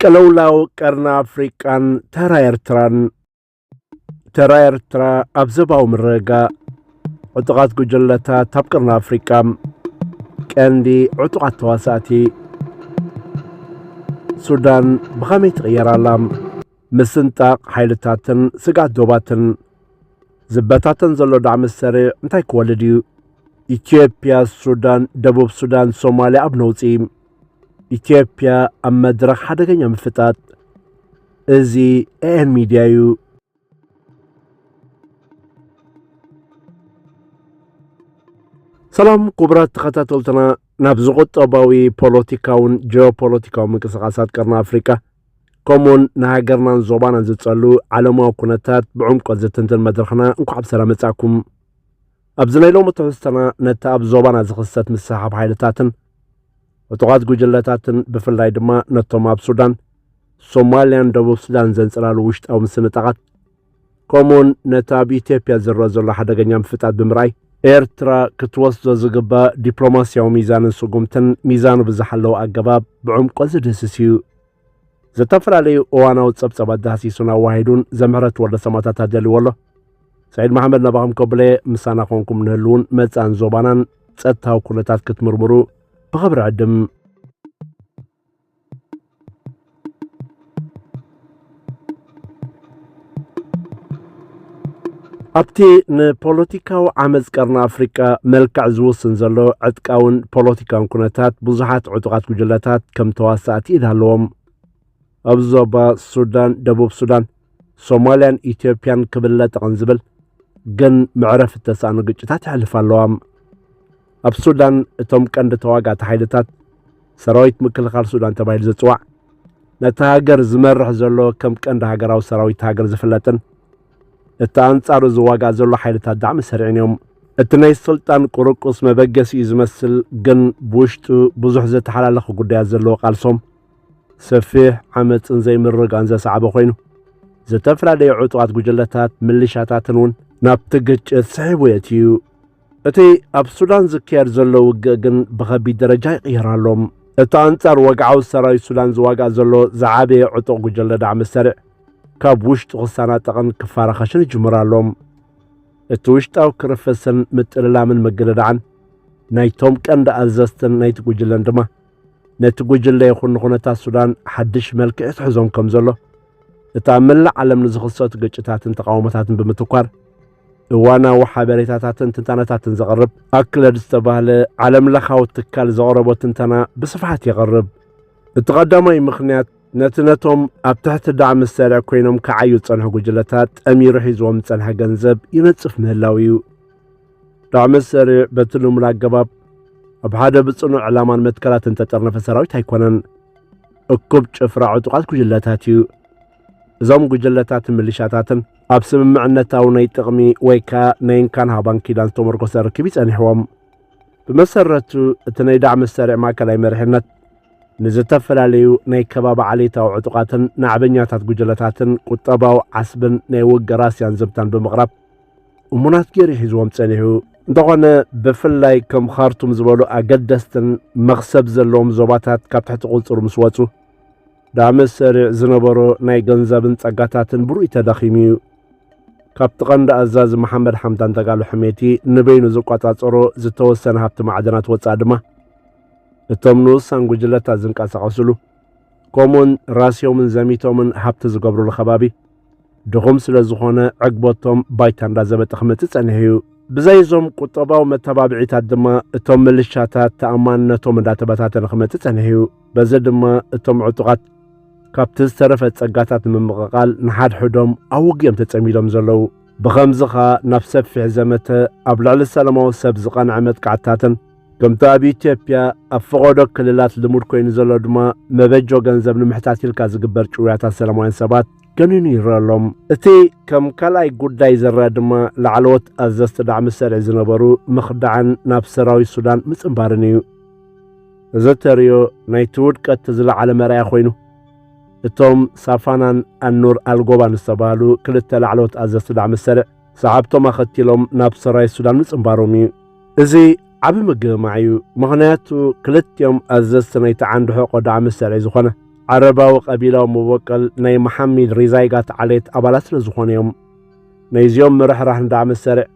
ቀለውላው ቀርና አፍሪቃን ተራ ኤርትራ አብዘባው ምረጋ ዕጡቃት ጉጅለታ ታብቅርና አፍሪቃ ቀንዲ ዕጡቃት ተዋሳእቲ ሱዳን ብኸመይ ትቕየራላ ምስንጣቕ ሓይልታትን ስጋት ዶባትን ዝበታትን ዘሎ ዳዕሚ ሰሪዕ እንታይ ክወልድ እዩ? ኢትዮጵያ፣ ሱዳን፣ ደቡብ ሱዳን፣ ሶማልያ ኣብ ነውፂ ኢትዮጵያ ኣብ መድረኽ ሓደገኛ ምፍጣጥ እዚ ኤኤን ሚድያ እዩ። ሰላም ክቡራት ተኸታተልትና ናብ ዝቁጠባዊ ፖለቲካውን ጂኦፖለቲካዊ ምንቅስቓሳት ቀርና ኣፍሪቃ ከምኡውን ንሃገርናን ዞባናን ዝጸሉ ዓለማዊ ኩነታት ብዕምቆት ዝትንትን መድረኽና እንኳዕ ብሰላም መጻእኩም። ኣብዚ ናይ ሎሚ ትሕዝቶና ነቲ ኣብ ዞባና ዝኽሰት ምስሓብ ሓይልታትን ዕጡቃት ጉጅለታትን ብፍላይ ድማ ነቶም ኣብ ሱዳን፣ ሶማልያን ደቡብ ሱዳን ዘንጽላሉ ውሽጣዊ ምስንጣቓት ከምኡውን ነቲ ኣብ ኢትዮጵያ ዝረአ ዘሎ ሓደገኛ ምፍጣጥ ብምርኣይ ኤርትራ ክትወስዶ ዝግባእ ዲፕሎማስያዊ ሚዛንን ስጉምትን ሚዛኑ ብዝሓለዉ ኣገባብ ብዕምቆት ዝድህስስ እዩ። ዝተፈላለዩ እዋናዊ ጸብጸባት ዳሃሲሱን ኣዋሂዱን ዘምሕረት ወለ ሰማታት ኣደልይዎ ኣሎ። ሰዒድ መሓመድ ነባኸም ከብለ ምሳና ኾንኩም ንህልውን መጻን ዞባናን ጸጥታዊ ኩነታት ክትምርምሩ ብኽብሪ ዕድም። ኣብቲ ንፖለቲካዊ ዓመፅ ቀርና ኣፍሪቃ መልክዕ ዝውስን ዘሎ ዕጥቃውን ፖለቲካውን ኩነታት ብዙሓት ዕጡቃት ጉጅለታት ከም ተዋሳእቲ ይዳለዎም። ኣብ ዞባ ሱዳን፣ ደቡብ ሱዳን፣ ሶማልያን ኢትዮጵያን ክብለጠቕን ዝብል ግን ምዕረፍ እተሳእኑ ግጭታት ይሕልፍ ኣለዋ። ኣብ ሱዳን እቶም ቀንዲ ተዋጋእቲ ሓይልታት ሰራዊት ምክልኻል ሱዳን ተባሂሉ ዝጽዋዕ ነቲ ሃገር ዝመርሕ ዘሎ ከም ቀንዲ ሃገራዊ ሰራዊት ሃገር ዝፍለጥን እቲ ኣንጻሩ ዝዋጋእ ዘሎ ሓይልታት ዳዕሚ ሰሪዕን እዮም። እቲ ናይ ስልጣን ቁርቁስ መበገሲ እዩ ዝመስል ግን ብውሽጡ ብዙሕ ዘተሓላለኸ ጉዳያት ዘለዎ ቃልሶም ሰፊሕ ዓመፅን ዘይምርጋን ዘሰዓበ ኮይኑ ዝተፈላለዩ ዕጡቃት ጉጅለታት ምልሻታትን እውን ናብቲ ግጭት ስሒቡ የትዩ። እቲ ኣብ ሱዳን ዝካየድ ዘሎ ውግእ ግን ብኸቢድ ደረጃ ይቕየራሎም። እቲ ኣንጻር ወግዓዊ ሰራዊት ሱዳን ዝዋጋእ ዘሎ ዝዓበየ ዕጡቕ ጉጅለ ዳዕሚ ሰሪዕ ካብ ውሽጡ ክሳናጠቕን ክፋራኸሽን ይጅምራሎም። እቲ ውሽጣዊ ክርፍስን ምጥልላምን ምግልዳዕን ናይቶም ቀንዲ ኣዘዝትን ናይቲ ጉጅለን ድማ ነቲ ጉጅለ ይኹን ንኹነታት ሱዳን ሓድሽ መልክዕ ትሕዞም ከም ዘሎ እቲ ኣብ መላእ ዓለም ንዝኽሰቱ ግጭታትን ተቃውሞታትን ብምትኳር እዋናዊ ሓበሬታታትን ትንተናታትን ዘቕርብ ኣክለድ ዝተባህለ ዓለም ለኻዊ ትካል ዘቕረቦ ትንተና ብስፍሓት የቕርብ። እቲ ቀዳማይ ምኽንያት ነቶም ኣብ ትሕቲ ዳዕሚ ሰሪዕ ኮይኖም ከዓዩ ዝጸንሑ ጉጅለታት ጠሚሩ ሒዝዎም ዝጸንሐ ገንዘብ ይነጽፍ ምህላው እዩ። ዳዕሚ ሰሪዕ በቲ ልሙድ ኣገባብ ኣብ ሓደ ብጽኑዕ ዕላማን መትከላትን ተጠርነፈ ሰራዊት ኣይኮነን፣ እኩብ ጭፍራ ዕጡቃት ጉጅለታት እዩ። እዞም ጉጅለታትን ምልሻታትን ኣብ ስምምዕነታዊ ናይ ጥቕሚ ወይ ከዓ ናይ እንካን ሃባን ኪዳን ዝተመርኮሰ ርክብ ይጸኒሕዎም። ብመሰረቱ እቲ ናይ ዳዕሚ ሰሪዕ ማእከላይ መሪሕነት ንዝተፈላለዩ ናይ ከባቢ ዓሌታዊ ዕጡቃትን ንዓበኛታት ጉጅለታትን ቁጠባዊ ዓስብን ናይ ውግእ ዝምታን ብምቕራብ እሙናት ገይሩ ሒዝዎም ጸኒሑ እንተኾነ ብፍላይ ከም ካርቱም ዝበሉ ኣገደስትን መኽሰብ ዘለዎም ዞባታት ካብ ትሕቲ ቁፅሩ ምስ ወፁ ዳዕሚ ሰሪዕ ዝነበሮ ናይ ገንዘብን ጸጋታትን ብሩእ ተዳኺሙ እዩ። ካብቲ ቀንዲ ኣዛዚ መሓመድ ሓምዳን ተጋሉ ሕሜቲ ንበይኑ ዝቋጻጸሮ ዝተወሰነ ሃብቲ ማዕድናት ወፃኢ ድማ እቶም ንውሳን ጉጅለታት ዝንቀሳቐስሉ ከምኡውን ራስዮምን ዘሚቶምን ሃብቲ ዝገብሩሉ ከባቢ ድኹም ስለ ዝኾነ ዕግበቶም ባይታ እንዳዘበጠ ክመጽእ ጸኒሑ እዩ። ብዘይዞም ቁጠባዊ መተባብዒታት ድማ እቶም ምልሻታት ተኣማንነቶም እንዳተበታተነ ክመጽእ ጸኒሑ እዩ። በዚ ድማ እቶም ዕጡቃት ካብቲ ዝተረፈ ጸጋታት ንምምቕቓል ንሓድሕዶም ኣብ ውግኦም ተጸሚዶም ዘለዉ። ብኸምዚ ኸ ናብ ሰፊሕ ዘመተ ኣብ ልዕሊ ሰላማዊ ሰብ ዝቐንዐ መጥቃዕትታትን ከምቲ ኣብ ኢትዮጵያ ኣብ ፈቐዶ ክልላት ልሙድ ኮይኑ ዘሎ ድማ መበጆ ገንዘብ ንምሕታት ኢልካ ዝግበር ጭውያታት ሰላማውያን ሰባት ገኒኑ ይረአሎም። እቲ ከም ካልኣይ ጉዳይ ዝረአ ድማ ላዕለዎት ኣዘዝቲ ዳዕሚ ሰሪዕ ዝነበሩ ምኽዳዕን ናብ ሰራዊት ሱዳን ምጽምባርን እዩ። እዚ ተርዮ ናይቲ ውድቀት ዝለዓለ መርኣያ ኮይኑ እቶም ሳፋናን ኣኑር ኣልጎባን ዝተባህሉ ክልተ ላዕለዎት ኣዘዝቲ ዳዕሚ ሰሪዕ ሰዓብቶም ኣኸቲሎም ናብ ሰራዊት ሱዳን ምጽምባሮም እዩ። እዚ ዓብ ምግማዕ እዩ። ምኽንያቱ ክልቲኦም ኣዘዝቲ ናይቲ ዓንዲ ሕቆ ዳዕሚ ሰሪዕ ዝኾነ عرباو قبيلة موكل ناي محمد رزايقات عليت أبالات لزخونيهم نايزيوم مرح راح ندعم السرع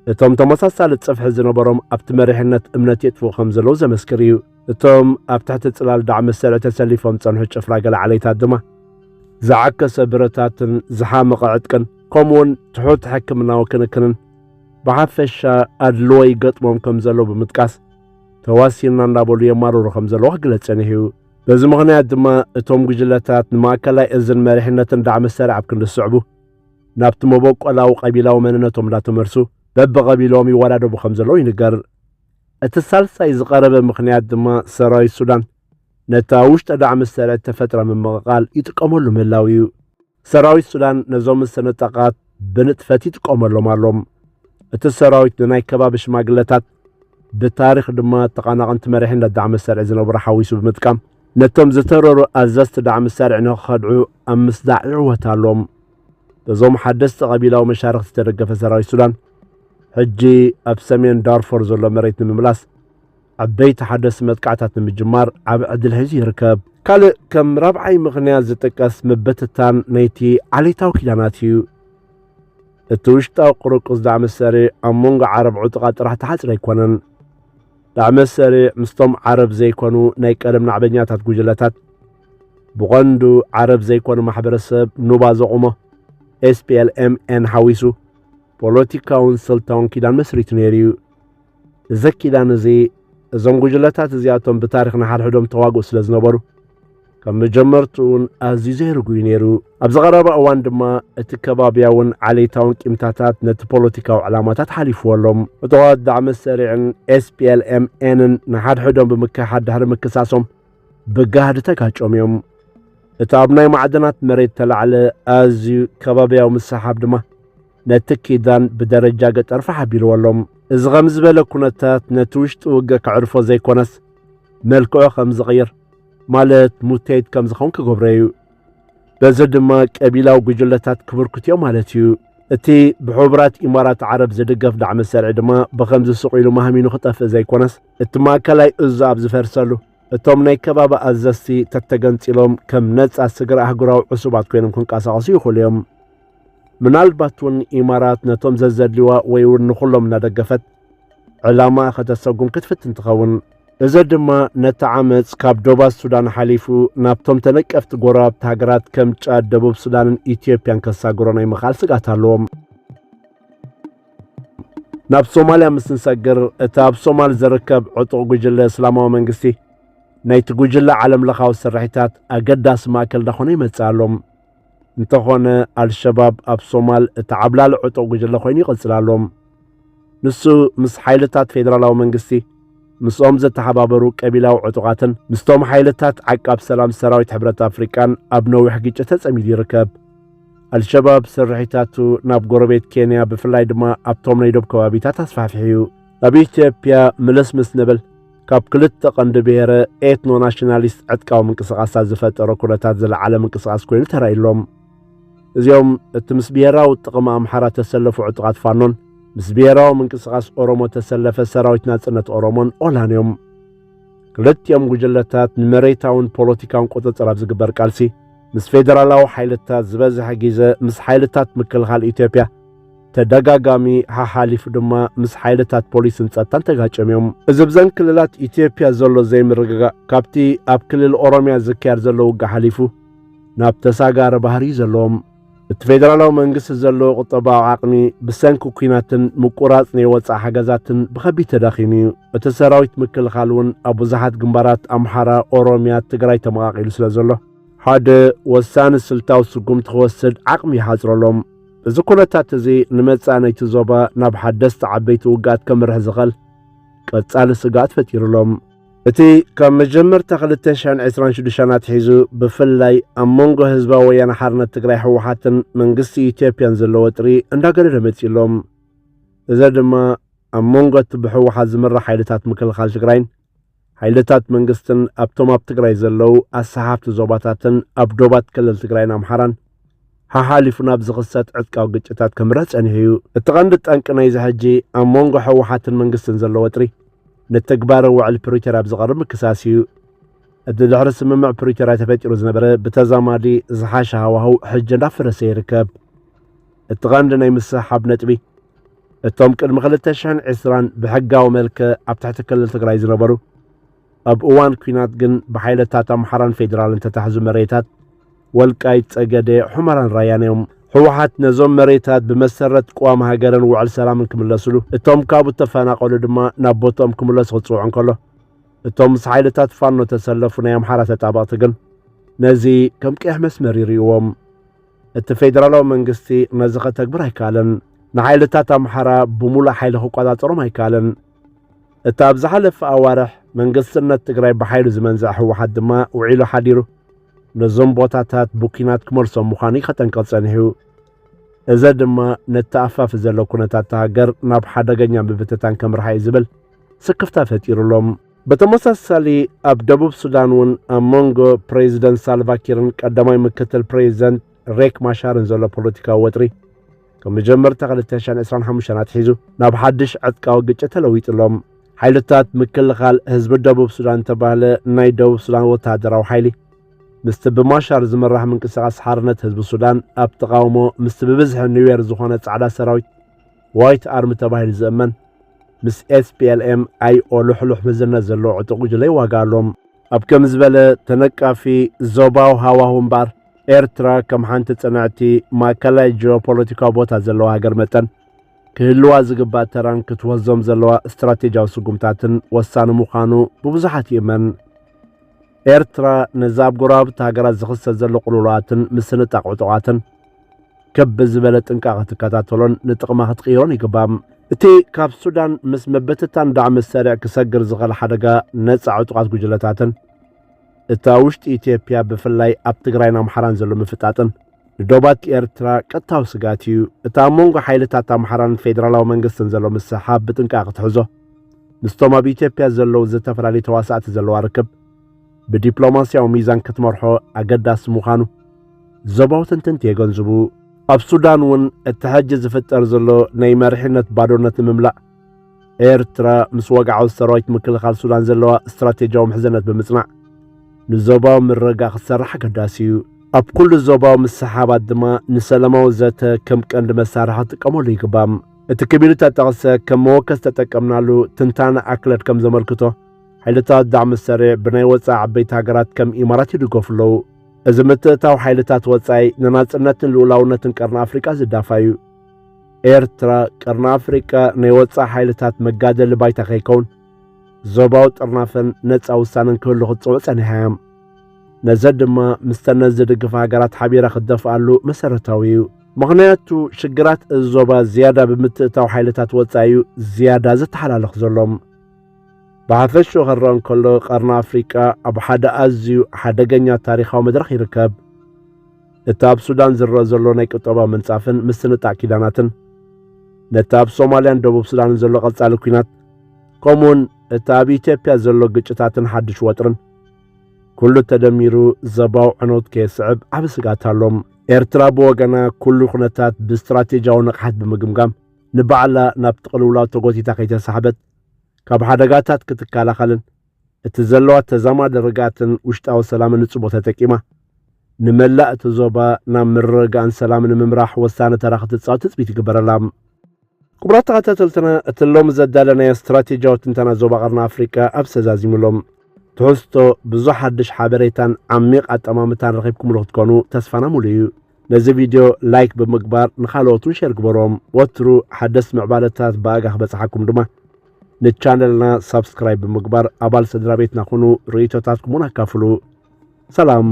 اتوم تمساسال تصفح زنبرم ابت مرحنت امنت يطفو خمزلو زمسكريو اتوم ابتحت تسلال دعم السرع تسليفهم تصنحو افراقل عليتات دما زعكس برتاتن زحام قعدكن كومون تحوت حكمنا وكنكنن بحفشا ادلوي قطمهم كمزلو بمتكاس تواسينا نابولو يمارو رخمزلو قلت سنهيو بزي مغنيات دما اتوم قجلتات نماكلا ازن مرحنتن دعم السرع بكن للسعبو نابت مبوك ولاو قبيلاو مننتهم لا تمرسو بب قبيلهم يولادو بخمزلو ينقر التسالسة يزقرب مخنيات دما سراي السودان نتاوش تدعم السرع تفترة من مقال يتقاملو ملاويو سراي السودان نزوم السنتاقات بنت فتي تقاملو مالهم التسراوي تناي كبابش ماقلتات بتاريخ دما تقاناقن تمرحين لدعم السرع زنو برحاويسو بمتكام نتوم زتررو أزاست دعم السرع نخدعو أمس داعو وتالهم بزوم حدثت قبيلاو مشارخ تترقف سراي السودان حجي أبسمين دارفور زولو مريت نملاس عبيت حدث مدقعتات نمجمار عب عدل هزي ركب كالي كم رابعي مغنيات زتكاس مبتتان نيتي عليتاو كيلاناتيو التوشتاو قروقز دعم السري أمونغ عرب عطقات راح تحسر يكونن دعم السري مستم عرب زيكونو نايك ألم نعبنياتات قجلتات بغندو عرب زيكونو محبرسب نوبازو قمو SPLM حويسو بوليتيكاون سلطان كيدان مسريت نيريو زكيدان زي زنقجلتات زياتهم بتاريخنا حال حدوم تواقو سلزنبرو كم جمرتون أزيزي رقوي نيرو أبز غرابة أوان دما اتكبابياون عليتاون كمتاتات نت بوليتيكاو علاماتات حاليفو اللهم وتواد دعم السريع SPLM نحاد حدوم بمكة حد هر مكساسهم بقاهد تكاچوم يوم اتابناي معدنات مريت تلعلى أزيو كبابياو مسحاب دما نتكيدان بدرجة قد أرفع بيلو اللهم إذ غمز بلا كونتات نتوشت وقا كعرفو زي كونس ملكو خمز غير مالت موتيت كمز خونك قبريو بزد ما كابيلاو قجلتات كبر كتيو مالتيو اتي بحبرات إمارات عرب زدقف دعم السرع دما بخمز سقيلو مهمينو خطف زي كونس اتما كلاي أزاب زفرسلو اتوم ناي كبابا أزستي تتقنت إلوم كم نتس أسقر أحقراو عصوبات كوينم كون قاساقسيو خليهم منالباتون إمارات نتوم ززدلوا ويور نخلهم ندقفت علامة ختساقون كتفت انتخون إذا دما نتعامز كاب دوبا السودان حليفو نابتوم تنكفت قراب تاقرات كم جاد دبوب سودان إثيوبيان كساقروناي مخال سقاتالوهم ناب سوماليا مسنساقر اتاب سومال زركب عطو قجل إسلاما ومنقسي نايت قجل عالم لخاو السرحيتات أقداس ماكل دخوني متسالهم انتخونا الشباب اب صومال تعبلال عطو قجل خويني قلسلالهم نسو مس حيلتات فيدرالاو منقسي مسوم زت تحبابرو قبيلاو عطوقاتن مستوم حيلتات عقاب سلام سراويت حبرت افريكان ابنو حقيقه تصميد يركب الشباب سرحيتاتو ناب غوربيت كينيا بفلاي دما ابتوم نيدوب كوابيتات اسفافحيو ابي اثيوبيا ملسمس نبل كاب كلت قند بيره ايتنو ناشوناليست عتقاو منقسقاسات زفترو كلتات زلعالم منقسقاس كوين ترايلوم ازيوم التمسبيراو تقما امحرا تسلفوا عطقات فانون مسبيراو منقسقاس اورومو تسلف سراويت ناصنت اورومون اولانيوم كلت يوم وجلتات نمريتاون بوليتيكاون قطصراب زغبر قالسي مس فيدرالاو حيلتات زبزح غيزه مس حيلتات مكلخال اثيوبيا تدغاغامي حاليف دما مس حيلتات بوليسن صتان تغاچميوم ازبزن كللات اثيوبيا زلو زي مرغا كابتي اب كلل اوروميا زكيار زلو غحاليفو ناب تساغار بحري زلوم الفيدرالو منقس زلو قطباو عقمي بسنكو كيناتن مقراصني وصا حجازاتن بخبي تداخيمي اتسراويت مكل خالون ابو زحات جنبارات امحارا اوروميا تግራይ ተማቂሉ ስለዘሎ ሓደ ወሳነ ስልታው ስጉም ተወሰድ عقمي حاصرلهم እዚ ኩነታት እዚ ንመጻነይቲ ዞባ ናብ ሓደስተ ዓበይቲ ውጋት ከምርሕ ዝኸል ቀጻሊ ስጋት ፈጢሩሎም እቲ ከም መጀመር ተኽልተ 2026 ሒዙ ብፍላይ ኣሞንጎ ህዝባዊ ወያነ ሓርነት ትግራይ ህወሓትን መንግስቲ ኢትዮጵያን ዘለዎ ጥሪ እንዳገረደ መጺሎም እዚ ድማ ኣሞንጎ ብህወሓት ዝምራሕ ሓይልታት ምክልኻል ትግራይን ሓይልታት መንግስትን ኣብቶም ኣብ ትግራይ ዘለው ኣሰሓብቲ ዞባታትን ኣብ ዶባት ክልል ትግራይን ኣምሓራን حالفنا بزغسات عتقاو ግጭታት ከምረጽ እንህዩ እትቀንድ ጠንቅ ናይ ዝሕጂ ኣሞንጎ ህወሓትን መንግስትን ዘሎ ወጥሪ ንተግባር ውዕል ፕሪቶሪያ ብዝቀርብ ክሳሲዩ الدحر سممع بريتوريا تفجير زنبره بتزامادي زحاش هواهو حج نافرس يركب التغاندنا يمسحب نتبي التوم قدم 2020 بحقاو ملك اب تحت كلل تግራይ ዝነበሩ ኣብ እዋን ኩናት ግን በኃይለታት ኣምሓራን ፌደራልን ተታሕዙ መሬታት ወልቃይት ጸገዴ ሑመራን ራያን እዮም ህወሓት ነዞም መሬታት ብመሰረት ቋም ሃገርን ውዕል ሰላምን ክምለስሉ እቶም ካብ ተፈናቀሉ ድማ ናብ ቦቶም ክምለስ ክጽውዑን ከሎ እቶም ሓይለታት ፋኖ ተሰለፉ ናይ ኣምሓራ ተጣባቕቲ ግን ነዚ ከም ቀይሕ መስመር ይሪእዎም እቲ ፌደራላዊ መንግስቲ ነዚ ከተግብር ኣይከኣለን ንሓይለታት ኣምሓራ ብሙሉእ ሓይሊ ክቆጻጸሮም ኣይከኣለን እቲ ኣብ ዝሓለፈ ኣዋርሕ መንግስትነት ትግራይ በኃይሉ ዝመንዝዕ ህወሓት ድማ ውዒሉ ሓዲሩ ነዞም ቦታታት ቡኪናት ክመልሶም ምዃኑ ይኸጠንቀቕ ጸኒሑ እዚ ድማ ነቲ ኣፋፍ ዘሎ ኩነታት ሃገር ናብ ሓደገኛ ምብትታን ከምርሓ እዩ ዝብል ስክፍታ ፈጢሩሎም በተመሳሳሊ ኣብ ደቡብ ሱዳን እውን ኣብ ሞንጎ ፕሬዚደንት ሳልቫኪርን ቀዳማይ ምክትል ፕሬዚደንት ሬክ ማሻርን ዘሎ ፖለቲካዊ ወጥሪ ከም መጀመርታ 2025 ኣትሒዙ ናብ ሓድሽ ዕጥቃዊ ግጭት ተለዊጡሎም ሓይልታት ምክልኻል ህዝቢ ደቡብ ሱዳን ተባህለ ናይ ደቡብ ሱዳን ወታደራዊ ሓይሊ ምስቲ ብማሻር ዝመራሕ ምንቅስቓስ ሓርነት ህዝቢ ሱዳን ኣብ ተቃውሞ ምስቲ ብብዝሒ ኒውየር ዝኾነ ጻዕዳ ሰራዊት ዋይት ኣርሚ ተባሂሉ ዝእመን ምስ SPLM ኣይኦ ልሕሉሕ ምዝነት ዘለዎ ዕጡቕ ጉጅለ ይዋጋሎም ኣብ ከም ዝበለ ተነቃፊ ዞባው ሃዋሁ እምበር ኤርትራ ከም ሓንቲ ጽንዕቲ ማእከላይ ጂኦፖለቲካዊ ቦታ ዘለዋ ሃገር መጠን ክህልዋ ዝግባእ ተራን ክትወዞም ዘለዋ ስትራቴጂያዊ ስጉምታትን ወሳኒ ምዃኑ ብብዙሓት ይእመን ኤርትራ ነዛብ ጎራብቲ ሃገራት ዝኽሰት ዘሎ ቁልውላትን ምስንጣቕ ዕጡቓትን ከብ ዝበለ ጥንቃቐ ትከታተሎን ንጥቕማ ክትቕይሮን ይግባእ እቲ ካብ ሱዳን ምስ መበተታን ዳዕሚ ሰሪዕ ክሰግር ዝኽእል ሓደጋ ነፃ ዕጡቓት ጉጅለታትን እታ ውሽጢ ኢትዮጵያ ብፍላይ ኣብ ትግራይን ኣምሓራን ዘሎ ምፍጣጥን ንዶባት ኤርትራ ቀጥታዊ ስጋት እዩ እታ ሞንጎ ሓይልታት ኣምሓራን ፌደራላዊ መንግስትን ዘሎ ምስሓብ ብጥንቃቐ ክትሕዞ ምስቶም ኣብ ኢትዮጵያ ዘለው ዝተፈላለዩ ተዋሳእቲ ዘለዋ ርክብ ብዲፕሎማስያዊ ሚዛን ክትመርሖ ኣገዳሲ ምዃኑ ዞባው ትንትንቲ የገንዝቡ ኣብ ሱዳን እውን እቲ ሕጂ ዝፍጠር ዘሎ ናይ መሪሕነት ባዶነት ንምምላእ ኤርትራ ምስ ወግዓዊ ሰራዊት ምክልኻል ሱዳን ዘለዋ ስትራቴጂያዊ ምሕዝነት ብምጽናዕ ንዞባው ምርግጋእ ክትሰርሕ ኣገዳሲ እዩ ኣብ ኩሉ ዞባው ምስሓባት ድማ ንሰላማዊ ዘተ ከም ቀንዲ መሳርሒ ክጥቀመሉ ይግባእ እቲ ክቢሉ ተጠቕሰ ከም መወከስ ተጠቀምናሉ ትንታነ ኣክለድ ከም ዘመልክቶ ሓይልታት ዳዕሚ ሰሪዕ ብናይ ወፃኢ ዓበይቲ ሃገራት ከም ኢማራት ይድገፍለው እዚ ምትእታው ሓይልታት ወፃኢ ንናጽነትን ልኡላውነትን ቀርኒ ኣፍሪቃ ዝዳፋዩ ኤርትራ ቀርኒ ኣፍሪቃ ናይ ወፃኢ ሓይልታት መጋደሊ ባይታ ከይከውን ዞባው ጥርናፈን ነፃ ውሳነን ክህሉ ክትጽውዕ ጸኒሓ ነዚ ድማ ምስተነ ዝድግፍ ሃገራት ሓቢራ ክትደፍኣሉ መሰረታዊ እዩ ምኽንያቱ ሽግራት እዚ ዞባ ዝያዳ ብምትእታው ሓይልታት ወፃኢ ዝያዳ ዝተሓላለኽ ዘሎም ብሓፈሹ ክረአን ከሎ ቀርኒ ኣፍሪቃ ኣብ ሓደ ኣዝዩ ሓደገኛ ታሪኻዊ መድረኽ ይርከብ እቲ ኣብ ሱዳን ዝረአ ዘሎ ናይ ቁጠባ ምንጻፍን ምስንጣቅ ኪዳናትን ነቲ ኣብ ሶማልያን ደቡብ ሱዳንን ዘሎ ቐጻሊ ኩናት ከምኡውን እቲ ኣብ ኢትዮጵያ ዘሎ ግጭታትን ሓድሽ ወጥርን ኩሉ ተደሚሩ ዞባው ዕኖት ከየስዕብ ዓብ ስጋት ኣሎም ኤርትራ ብወገና ኩሉ ኩነታት ብስትራቴጂያዊ ንቕሓት ብምግምጋም ንባዕላ ናብ ጥቕልውላው ተጎቲታ ከይተሳሕበት ካብ ሓደጋታት ክትከላኸልን እቲ ዘለዋ ተዛማዲ ርግኣትን ውሽጣዊ ሰላምን ንጽቦ ተጠቂማ ንመላእ እቲ ዞባ ናብ ምርግጋእን ሰላምን ንምምራሕ ወሳኒ ተራ ክትጻወት ትጽቢት ይግበረላ ክቡራት ተኸታተልትና እቲ ሎሚ ዘዳለናዮ ስትራቴጂያዊ ትንተና ዞባ ቀርኒ ኣፍሪቃ ኣብ ሰዛዚሙሎም ትሕዝቶ ብዙሕ ሓድሽ ሓበሬታን ዓሚቕ ኣጠማምታን ረኺብኩምሉ ክትኮኑ ተስፋና ሙሉ እዩ ነዚ ቪድዮ ላይክ ብምግባር ንኻልኦትን ሼር ግበሮም ወትሩ ሓደስ ምዕባለታት ብኣጋኽ በጽሓኩም ድማ ንቻነልና ሰብስክራይብ ብምግባር ኣባል ስድራ ቤትና ኩኑ ርእይቶታትኩምን ኣካፍሉ ሰላም